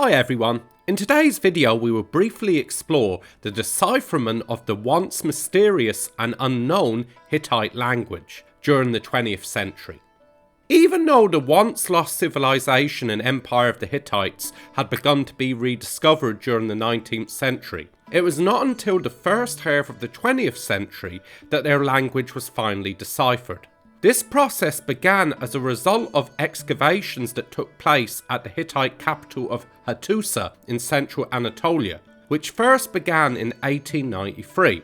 Hi everyone, in today's video we will briefly explore the decipherment of the once mysterious and unknown Hittite language during the 20th century. Even though the once lost civilization and empire of the Hittites had begun to be rediscovered during the 19th century, it was not until the first half of the 20th century that their language was finally deciphered. This process began as a result of excavations that took place at the Hittite capital of Hattusa in central Anatolia, which first began in 1893.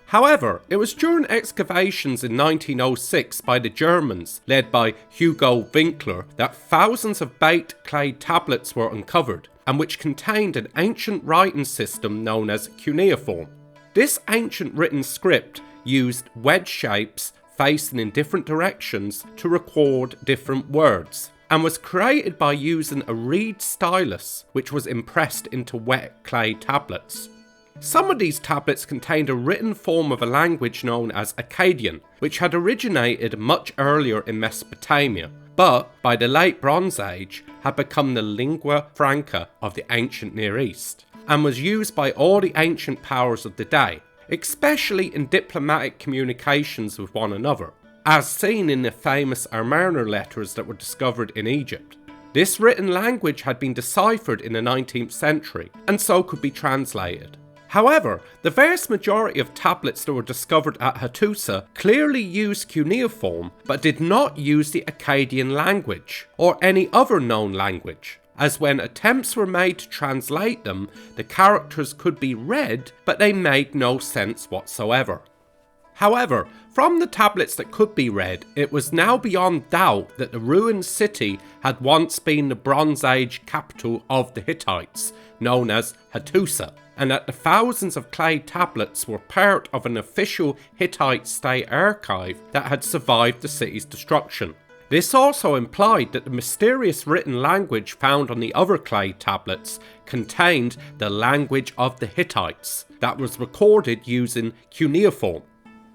However, it was during excavations in 1906 by the Germans, led by Hugo Winkler, that thousands of baked clay tablets were uncovered, and which contained an ancient writing system known as cuneiform. This ancient written script used wedge shapes facing in different directions to record different words, and was created by using a reed stylus which was impressed into wet clay tablets. Some of these tablets contained a written form of a language known as Akkadian, which had originated much earlier in Mesopotamia, but by the late Bronze Age had become the lingua franca of the ancient Near East, and was used by all the ancient powers of the day, especially in diplomatic communications with one another, as seen in the famous Amarna letters that were discovered in Egypt. This written language had been deciphered in the 19th century, and so could be translated. However, the vast majority of tablets that were discovered at Hattusa clearly used cuneiform, but did not use the Akkadian language, or any other known language, as when attempts were made to translate them, the characters could be read, but they made no sense whatsoever. However, from the tablets that could be read, it was now beyond doubt that the ruined city had once been the Bronze Age capital of the Hittites, known as Hattusa, and that the thousands of clay tablets were part of an official Hittite state archive that had survived the city's destruction. This also implied that the mysterious written language found on the other clay tablets contained the language of the Hittites that was recorded using cuneiform.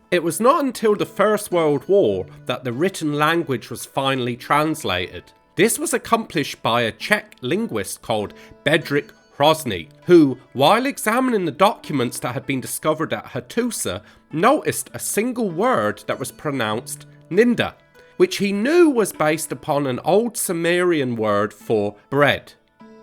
It was not until the First World War that the written language was finally translated. This was accomplished by a Czech linguist called Bedřich Hrozný, who, while examining the documents that had been discovered at Hattusa, noticed a single word that was pronounced Ninda, which he knew was based upon an old Sumerian word for bread.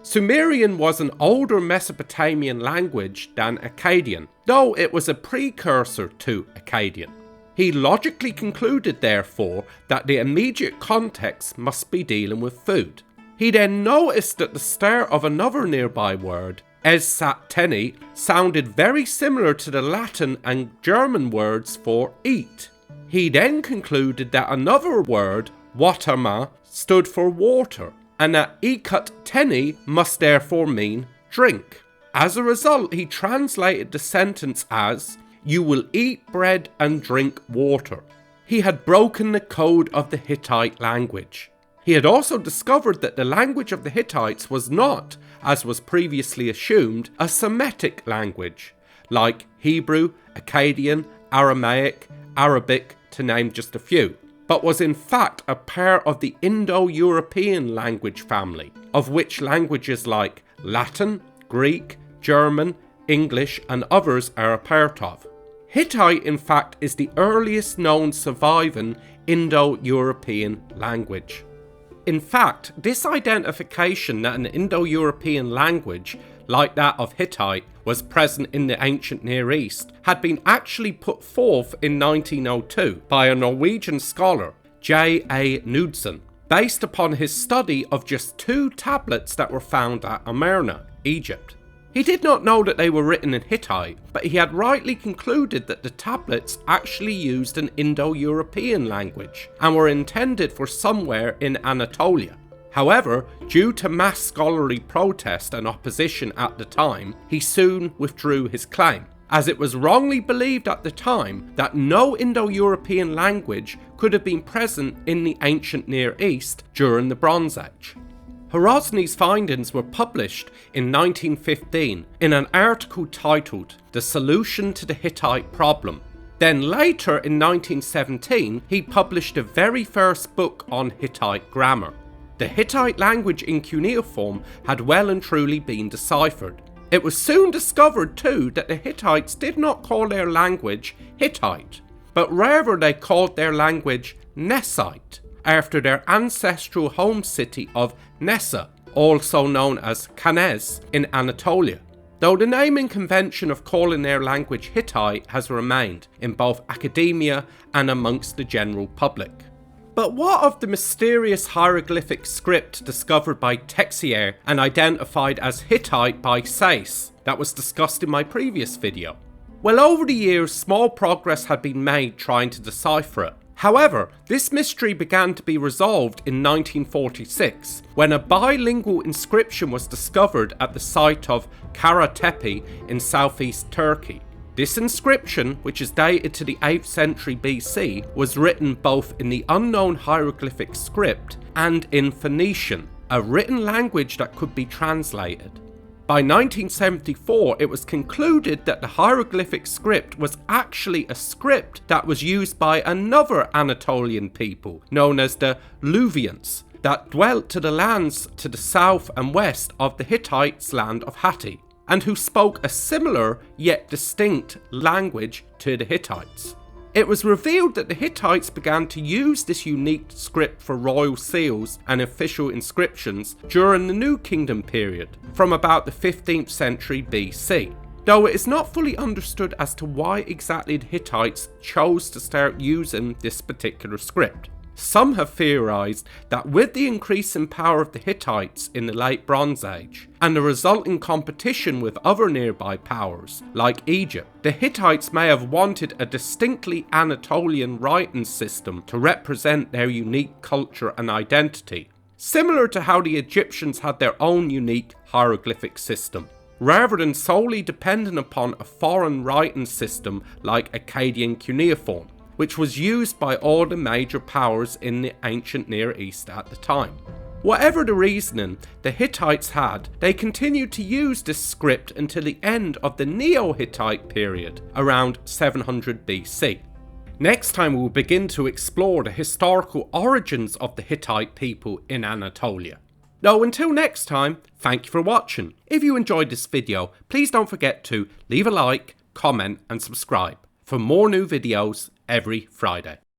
Sumerian was an older Mesopotamian language than Akkadian, though it was a precursor to Akkadian. He logically concluded, therefore, that the immediate context must be dealing with food. He then noticed that the start of another nearby word, esatteni, sounded very similar to the Latin and German words for eat. He then concluded that another word, waterma, stood for water, and that ikatteni must therefore mean drink. As a result, he translated the sentence as, "You will eat bread and drink water." He had broken the code of the Hittite language. He had also discovered that the language of the Hittites was not, as was previously assumed, a Semitic language, like Hebrew, Akkadian, Aramaic, Arabic, to name just a few, but was in fact a part of the Indo-European language family, of which languages like Latin, Greek, German, English and others are a part of. Hittite, in fact, is the earliest known surviving Indo-European language. In fact, this identification that an Indo-European language, like that of Hittite, was present in the ancient Near East had been actually put forth in 1902 by a Norwegian scholar, J.A. Knudsen, based upon his study of just 2 tablets that were found at Amarna, Egypt. He did not know that they were written in Hittite, but he had rightly concluded that the tablets actually used an Indo-European language and were intended for somewhere in Anatolia. However, due to mass scholarly protest and opposition at the time, he soon withdrew his claim, as it was wrongly believed at the time that no Indo-European language could have been present in the ancient Near East during the Bronze Age. Hrozny's findings were published in 1915 in an article titled "The Solution to the Hittite Problem." Then later in 1917, he published the very first book on Hittite grammar. The Hittite language in cuneiform had well and truly been deciphered. It was soon discovered too that the Hittites did not call their language Hittite, but rather they called their language Nessite, after their ancestral home city of Nessa, also known as Cannes in Anatolia, though the naming convention of calling their language Hittite has remained in both academia and amongst the general public. But what of the mysterious hieroglyphic script discovered by Texier and identified as Hittite by Sayce that was discussed in my previous video? Well, over the years, small progress had been made trying to decipher it. However, this mystery began to be resolved in 1946 when a bilingual inscription was discovered at the site of Kara Tepe in southeast Turkey. This inscription, which is dated to the 8th century BC, was written both in the unknown hieroglyphic script and in Phoenician, a written language that could be translated. By 1974, it was concluded that the hieroglyphic script was actually a script that was used by another Anatolian people, known as the Luvians, that dwelt to the lands to the south and west of the Hittites' land of Hatti, and who spoke a similar yet distinct language to the Hittites. It was revealed that the Hittites began to use this unique script for royal seals and official inscriptions during the New Kingdom period, from about the 15th century BC, though it is not fully understood as to why exactly the Hittites chose to start using this particular script. Some have theorized that with the increase in power of the Hittites in the late Bronze Age, and the resulting competition with other nearby powers, like Egypt, the Hittites may have wanted a distinctly Anatolian writing system to represent their unique culture and identity, similar to how the Egyptians had their own unique hieroglyphic system, rather than solely dependent upon a foreign writing system like Akkadian cuneiform, which was used by all the major powers in the ancient Near East at the time. Whatever the reasoning the Hittites had, they continued to use this script until the end of the Neo-Hittite period, around 700 BC. Next time we will begin to explore the historical origins of the Hittite people in Anatolia. Now until next time, thank you for watching. If you enjoyed this video, please don't forget to leave a like, comment and subscribe for more new videos every Friday.